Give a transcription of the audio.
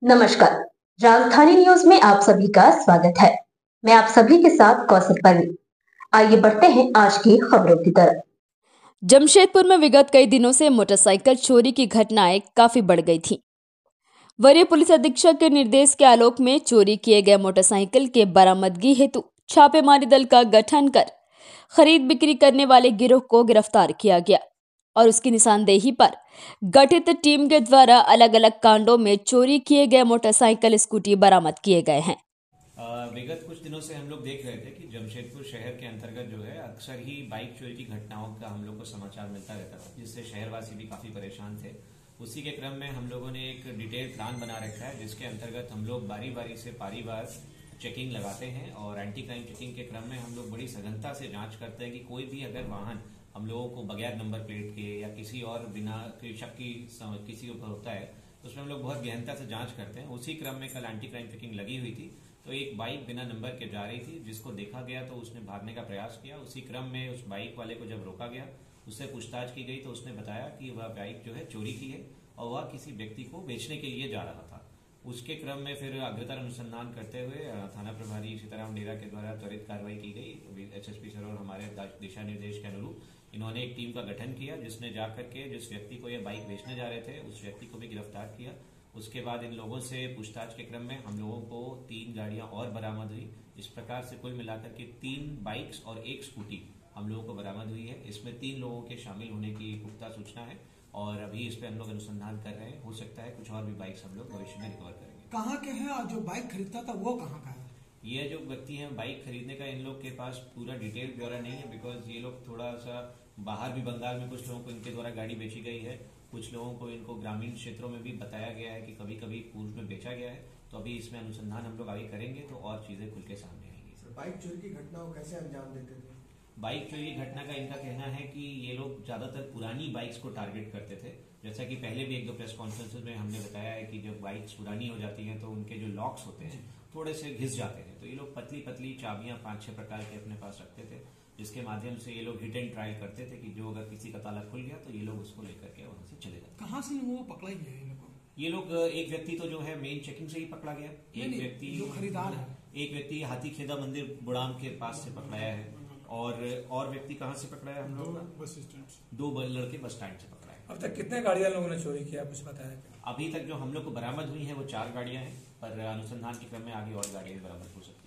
नमस्कार। राजधानी न्यूज में आप सभी का स्वागत है। मैं आप सभी के साथ कौसर परवीन। आइए बढ़ते हैं आज की खबरों की तरफ। जमशेदपुर में विगत कई दिनों से मोटरसाइकिल चोरी की घटनाएं काफी बढ़ गई थीं। वरीय पुलिस अधीक्षक के निर्देश के आलोक में चोरी किए गए मोटरसाइकिल के बरामदगी हेतु छापेमारी दल का गठन कर खरीद बिक्री करने वाले गिरोह को गिरफ्तार किया गया और उसकी निशानदेही पर गठित टीम के द्वारा अलग अलग कांडों में चोरी किए गए मोटरसाइकिल स्कूटी बरामद किए गए हैं। विगत कुछ दिनों से हम लोग देख रहे थे कि जमशेदपुर शहर के अंतर्गत जो है अक्सर ही बाइक चोरी की घटनाओं का हम लोग को समाचार मिलता रहता था, जिससे शहरवासी भी काफी परेशान थे। उसी के क्रम में हम लोगों ने एक डिटेल प्लान बना रखा है, जिसके अंतर्गत हम लोग बारी बारी से पारीवार चेकिंग लगाते हैं और एंटी क्राइम चेकिंग के क्रम में हम लोग बड़ी सघनता से जांच करते हैं कि कोई भी अगर वाहन हम लोगों को बगैर नंबर प्लेट के या किसी और बिना शक की किसी के ऊपर होता है तो उसमें हम लोग बहुत गहनता से जांच करते हैं। उसी क्रम में कल एंटी क्राइम चेकिंग लगी हुई थी, तो एक बाइक बिना नंबर के जा रही थी, जिसको देखा गया तो उसने भागने का प्रयास किया। उसी क्रम में उस बाइक वाले को जब रोका गया, उससे पूछताछ की गई तो उसने बताया कि वह बाइक जो है चोरी की है और वह किसी व्यक्ति को बेचने के लिए जा रहा था। उसके क्रम में फिर अग्रतर अनुसंधान करते हुए थाना प्रभारी सीताराम डेरा के द्वारा त्वरित कार्रवाई की गई। एसएसपी सर और हमारे दिशा निर्देश के अनुरूप इन्होंने एक टीम का गठन किया, जिसने जाकर के जिस व्यक्ति को यह बाइक बेचने जा रहे थे उस व्यक्ति को भी गिरफ्तार किया। उसके बाद इन लोगों से पूछताछ के क्रम में हम लोगों को 3 गाड़ियां और बरामद हुई। इस प्रकार से कुल मिलाकर के 3 बाइक्स और 1 स्कूटी हम लोगों को बरामद हुई है। इसमें 3 लोगों के शामिल होने की पुख्ता सूचना है और अभी इस पे हम लोग अनुसंधान कर रहे हैं। हो सकता है कुछ और भी बाइक्स हम लोग भविष्य में रिकवर करेंगे। कहाँ के हैं और जो बाइक खरीदता था वो कहाँ का है? ये जो व्यक्ति हैं बाइक खरीदने का, इन लोग के पास पूरा डिटेल ब्यौरा नहीं है, बिकॉज ये लोग थोड़ा सा बाहर भी बंगाल में कुछ लोगों को इनके द्वारा गाड़ी बेची गई है, कुछ लोगों को इनको ग्रामीण क्षेत्रों में भी बताया गया है कि कभी कभी पूर्व में बेचा गया है। तो अभी इसमें अनुसंधान हम लोग आगे करेंगे तो और चीजें खुल के सामने आएंगी। बाइक चोरी की घटना को कैसे अंजाम देते थे? बाइक चोरी की घटना का इनका कहना है कि ये लोग ज्यादातर पुरानी बाइक्स को टारगेट करते थे। जैसा कि पहले भी एक दो प्रेस कॉन्फ्रेंसेस में हमने बताया है कि जब बाइक्स पुरानी हो जाती हैं तो उनके जो लॉक्स होते हैं थोड़े से घिस जाते हैं, तो ये लोग पतली पतली चाबियां 5-6 प्रकार के अपने पास रखते थे, जिसके माध्यम से ये लोग हिट एंड ट्रायल करते थे कि जो अगर किसी का ताला खुल गया तो ये लोग उसको लेकर के वहां से चले जाते। कहाँ से वो पकड़ा गया ये लोग एक व्यक्ति तो जो है मेन चेकिंग से ही पकड़ा गया, एक व्यक्ति जो खरीदार है, एक व्यक्ति हाथी खेदा मंदिर बुड़ाम के पास से पकड़ाया है और व्यक्ति कहाँ से पकड़ाया हम लोग? Bus stand. 2 लड़के बस स्टैंड से पकड़ाए। अब तक कितने गाड़ियां लोगों ने चोरी किया कुछ बताया क्या? अभी तक जो हम लोग को बरामद हुई है वो 4 गाड़ियां हैं, पर अनुसंधान के क्रम में आगे और गाड़ियां बरामद हो सकती हैं।